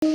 उत्तर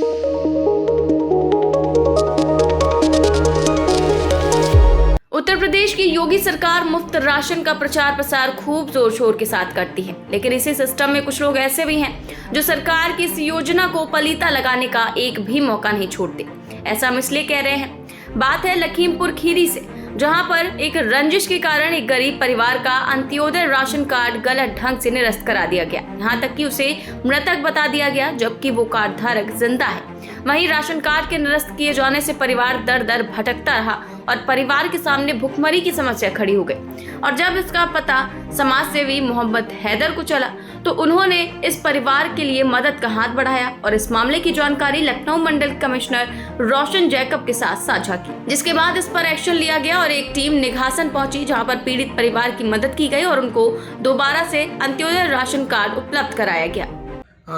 प्रदेश की योगी सरकार मुफ्त राशन का प्रचार प्रसार खूब जोर शोर के साथ करती है, लेकिन इसी सिस्टम में कुछ लोग ऐसे भी हैं जो सरकार की इस योजना को पलीता लगाने का एक भी मौका नहीं छोड़ते। ऐसा हम इसलिए कह रहे हैं, बात है लखीमपुर खीरी से, जहां पर एक रंजिश के कारण एक गरीब परिवार का अंत्योदय राशन कार्ड गलत ढंग से निरस्त करा दिया गया। यहाँ तक कि उसे मृतक बता दिया गया, जबकि वो कार्ड धारक जिंदा है। वहीं राशन कार्ड के निरस्त किए जाने से परिवार दर दर भटकता रहा और परिवार के सामने भुखमरी की समस्या खड़ी हो गई। और जब इसका पता समाज सेवी मोहम्मद हैदर को चला तो उन्होंने इस परिवार के लिए मदद का हाथ बढ़ाया और इस मामले की जानकारी लखनऊ मंडल कमिश्नर रोशन जैकब के साथ साझा की, जिसके बाद इस पर एक्शन लिया गया और एक टीम निघासन पहुंची, जहां पर पीड़ित परिवार की मदद की गई और उनको दोबारा से अंत्योदय राशन कार्ड उपलब्ध कराया गया।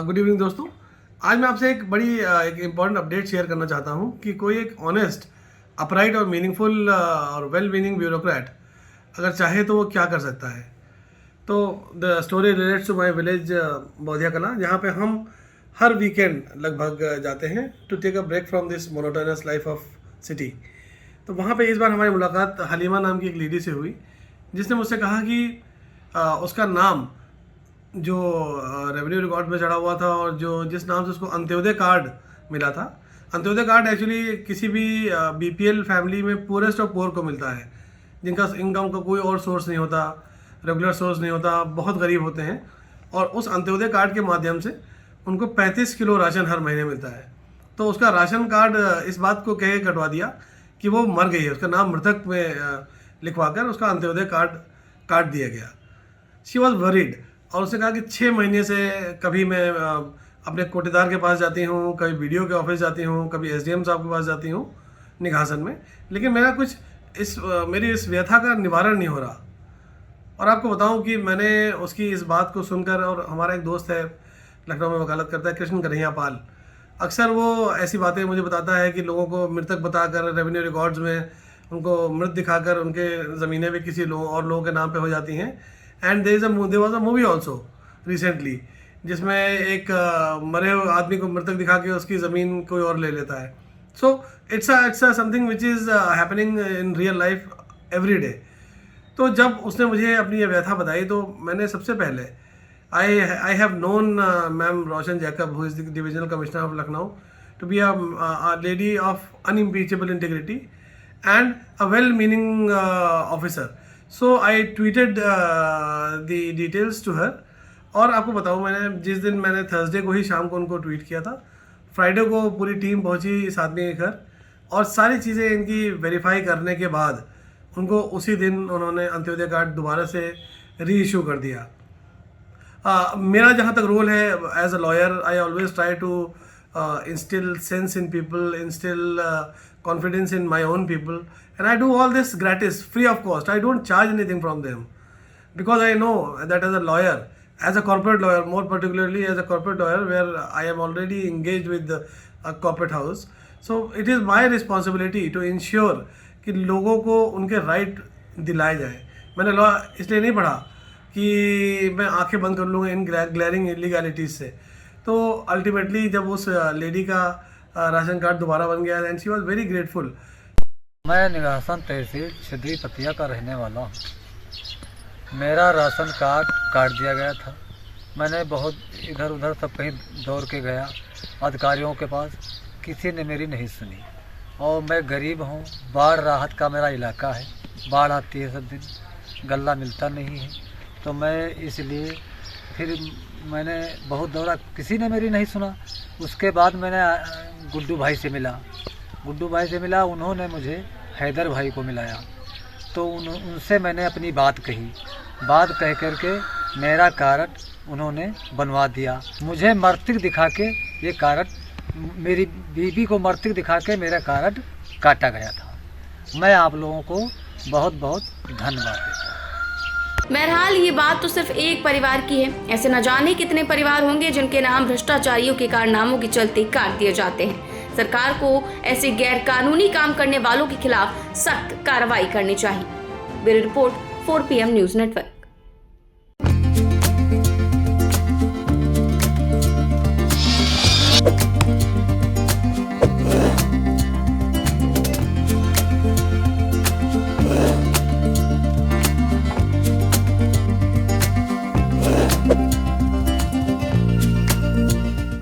गुड इवनिंग दोस्तों, आज मैं आपसे एक बड़ी एक इम्पॉर्टेंट अपडेट शेयर करना चाहता हूं कि कोई एक ऑनेस्ट, अपराइट और मीनिंगफुल और वेल मीनिंग ब्यूरोक्रेट अगर चाहे तो वो क्या कर सकता है। तो the story relates to my village Baudhiya Kala, जहाँ पे हम हर वीकेंड लगभग जाते हैं to take a break from this monotonous life of city. तो वहाँ पे इस बार हमारी मुलाकात हलीमा नाम की एक लेडी से हुई, जिसने मुझसे कहा कि उसका नाम जो रेवेन्यू रिकॉर्ड में चढ़ा हुआ था और जो जिस नाम से उसको अंत्योदय कार्ड मिला था, अंत्योदय कार्ड एक्चुअली किसी भी बीपीएल फैमिली में पूरेस्ट ऑफ पुअर को मिलता है, जिनका इनकम का कोई और सोर्स नहीं होता, रेगुलर सोर्स नहीं होता, बहुत गरीब होते हैं। और उस अंत्योदय कार्ड के माध्यम से उनको 35 किलो राशन हर महीने मिलता है। तो उसका राशन कार्ड इस बात को कह कटवा दिया कि वो मर गई है, उसका नाम मृतक में लिखवा कर उसका अंत्योदय कार्ड काट दिया गया। शी वॉज वरीड और उसने कहा कि 6 महीने से कभी मैं अपने कोटेदार के पास जाती हूँ, कभी बीडीओ के ऑफिस जाती हूँ, कभी एसडीएम साहब के पास जाती हूँ निघासन में, लेकिन मेरा कुछ मेरी इस व्यथा का निवारण नहीं हो रहा। और आपको बताऊं कि मैंने उसकी इस बात को सुनकर, और हमारा एक दोस्त है लखनऊ में वकालत करता है, कृष्ण कन्हैया पाल, अक्सर वो ऐसी बातें मुझे बताता है कि लोगों को मृतक बताकर रेवेन्यू रिकॉर्ड्स में उनको मृत दिखाकर उनके ज़मीनें भी किसी और लोगों के नाम पे हो जाती हैं। And there was a movie also recently, जिसमें एक मरे हुए आदमी को मृतक दिखा के उसकी ज़मीन कोई और ले लेता है। So it's something which is happening in real life every day. तो जब उसने मुझे अपनी ये व्यथा बताई तो मैंने सबसे पहले I have known ma'am Roshan Jacob, who is the divisional commissioner of Lucknow, to be a lady of unimpeachable integrity and a well meaning officer. So I tweeted the details to her. और आपको बताऊँ, मैंने थर्सडे को ही शाम को उनको ट्वीट किया था, फ्राइडे को पूरी टीम पहुंची इस आदमी के घर और सारी चीज़ें इनकी वेरीफाई करने के बाद उनको उसी दिन उन्होंने अंत्योदय कार्ड दोबारा से री इशू कर दिया। मेरा जहाँ तक रोल है as a lawyer, I always try to instil sense in people, instil confidence in my own people, and I do all this gratis, free of cost. I don't charge anything from them because I know that as a lawyer, as a corporate lawyer, more particularly as a corporate lawyer where I am already engaged with a corporate house, so it is my responsibility to ensure कि लोगों को उनके right दिलाए जाए। मैंने law इसलिए नहीं पढ़ा कि मैं आंखें बंद कर लूँगा इन ग्लैरिंग इलीगैलिटीज़ से। तो अल्टीमेटली जब उस लेडी का राशन कार्ड दोबारा बन गया and she was very grateful. मैं निघासन तहसील छिदरी पतिया का रहने वाला हूँ। मेरा राशन कार्ड काट दिया गया था। मैंने बहुत इधर उधर सब कहीं दौड़ के गया अधिकारियों के पास, किसी ने मेरी नहीं सुनी। और मैं गरीब हूँ, बाढ़ राहत का मेरा इलाका है, बाढ़ आती है सब दिन, गल्ला मिलता नहीं है। तो मैं इसलिए फिर मैंने बहुत दौड़ा, किसी ने मेरी नहीं सुना। उसके बाद मैंने गुड्डू भाई से मिला, उन्होंने मुझे हैदर भाई को मिलाया। तो उनसे मैंने अपनी बात कह करके मेरा कार्ड उन्होंने बनवा दिया। मुझे मर्तिक दिखा के ये कार्ड, मेरी बीबी को मर्तिक दिखा के मेरा कार्ड काटा गया था। मैं आप लोगों को बहुत बहुत धन्यवाद देता हूँ। बहरहाल ये बात तो सिर्फ एक परिवार की है, ऐसे न जाने कितने परिवार होंगे जिनके नाम भ्रष्टाचारियों के कारनामों के चलते काट दिए जाते हैं। सरकार को ऐसे गैर कानूनी काम करने वालों के खिलाफ सख्त कार्रवाई करनी चाहिए। Bureau report 4 PM news network.